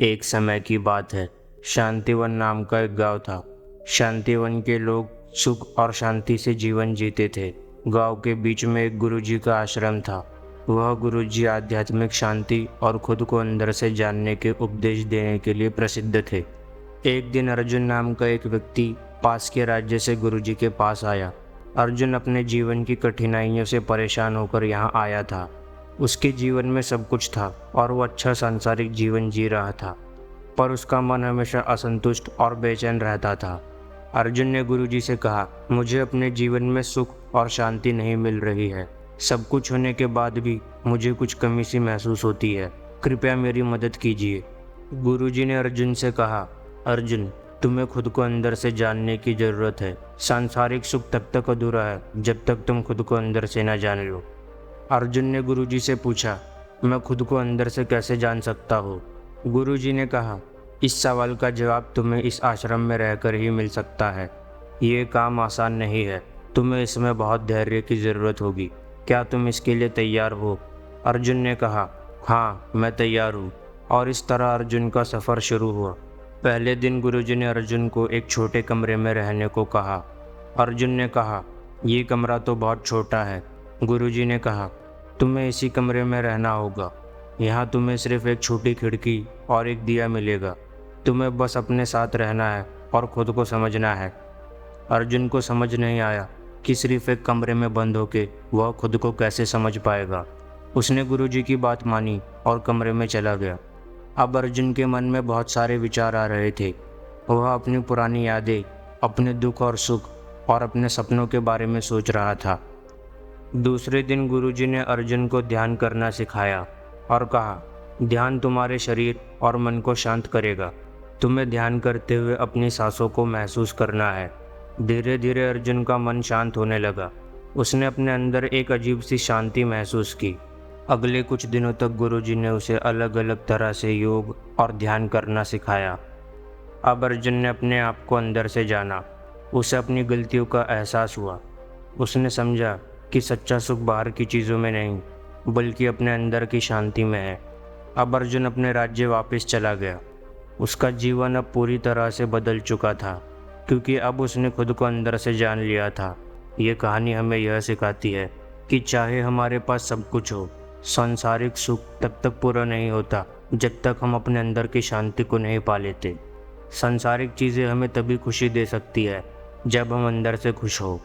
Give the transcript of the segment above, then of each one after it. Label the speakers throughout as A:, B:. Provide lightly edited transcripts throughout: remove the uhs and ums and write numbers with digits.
A: एक समय की बात है। शांतिवन नाम का एक गांव था। शांतिवन के लोग सुख और शांति से जीवन जीते थे। गांव के बीच में एक गुरुजी का आश्रम था। वह गुरुजी आध्यात्मिक शांति और खुद को अंदर से जानने के उपदेश देने के लिए प्रसिद्ध थे। एक दिन अर्जुन नाम का एक व्यक्ति पास के राज्य से गुरुजी के पास आया। अर्जुन अपने जीवन की कठिनाइयों से परेशान होकर यहाँ आया था। उसके जीवन में सब कुछ था और वो अच्छा सांसारिक जीवन जी रहा था, पर उसका मन हमेशा असंतुष्ट और बेचैन रहता था। अर्जुन ने गुरुजी से कहा, मुझे अपने जीवन में सुख और शांति नहीं मिल रही है। सब कुछ होने के बाद भी मुझे कुछ कमी सी महसूस होती है। कृपया मेरी मदद कीजिए। गुरुजी ने अर्जुन से कहा, अर्जुन, तुम्हें खुद को अंदर से जानने की ज़रूरत है। सांसारिक सुख तब तक अधूरा है जब तक तुम खुद को अंदर से न जान लो। अर्जुन ने गुरुजी से पूछा, मैं खुद को अंदर से कैसे जान सकता हूँ? गुरुजी ने कहा, इस सवाल का जवाब तुम्हें इस आश्रम में रहकर ही मिल सकता है। ये काम आसान नहीं है। तुम्हें इसमें बहुत धैर्य की ज़रूरत होगी। क्या तुम इसके लिए तैयार हो? अर्जुन ने कहा, हाँ, मैं तैयार हूँ। और इस तरह अर्जुन का सफ़र शुरू हुआ। पहले दिन गुरुजी ने अर्जुन को एक छोटे कमरे में रहने को कहा। अर्जुन ने कहा, ये कमरा तो बहुत छोटा है। गुरुजी ने कहा, तुम्हें इसी कमरे में रहना होगा। यहाँ तुम्हें सिर्फ एक छोटी खिड़की और एक दिया मिलेगा। तुम्हें बस अपने साथ रहना है और खुद को समझना है। अर्जुन को समझ नहीं आया कि सिर्फ एक कमरे में बंद होके वह खुद को कैसे समझ पाएगा। उसने गुरुजी की बात मानी और कमरे में चला गया। अब अर्जुन के मन में बहुत सारे विचार आ रहे थे। वह अपनी पुरानी यादें, अपने दुख और सुख और अपने सपनों के बारे में सोच रहा था। दूसरे दिन गुरुजी ने अर्जुन को ध्यान करना सिखाया और कहा, ध्यान तुम्हारे शरीर और मन को शांत करेगा। तुम्हें ध्यान करते हुए अपनी सांसों को महसूस करना है। धीरे धीरे अर्जुन का मन शांत होने लगा। उसने अपने अंदर एक अजीब सी शांति महसूस की। अगले कुछ दिनों तक गुरुजी ने उसे अलग अलग तरह से योग और ध्यान करना सिखाया। अब अर्जुन ने अपने आप को अंदर से जाना। उसे अपनी गलतियों का एहसास हुआ। उसने समझा कि सच्चा सुख बाहर की चीज़ों में नहीं, बल्कि अपने अंदर की शांति में है। अब अर्जुन अपने राज्य वापस चला गया। उसका जीवन अब पूरी तरह से बदल चुका था, क्योंकि अब उसने खुद को अंदर से जान लिया था। ये कहानी हमें यह सिखाती है कि चाहे हमारे पास सब कुछ हो, सांसारिक सुख तब तक पूरा नहीं होता जब तक हम अपने अंदर की शांति को नहीं पा लेते। सांसारिक चीज़ें हमें तभी खुशी दे सकती है जब हम अंदर से खुश हो।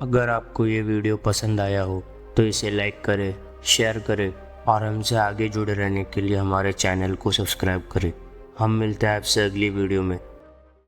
A: अगर आपको ये वीडियो पसंद आया हो तो इसे लाइक करें, शेयर करें और हमसे आगे जुड़े रहने के लिए हमारे चैनल को सब्सक्राइब करें। हम मिलते हैं आपसे अगली वीडियो में।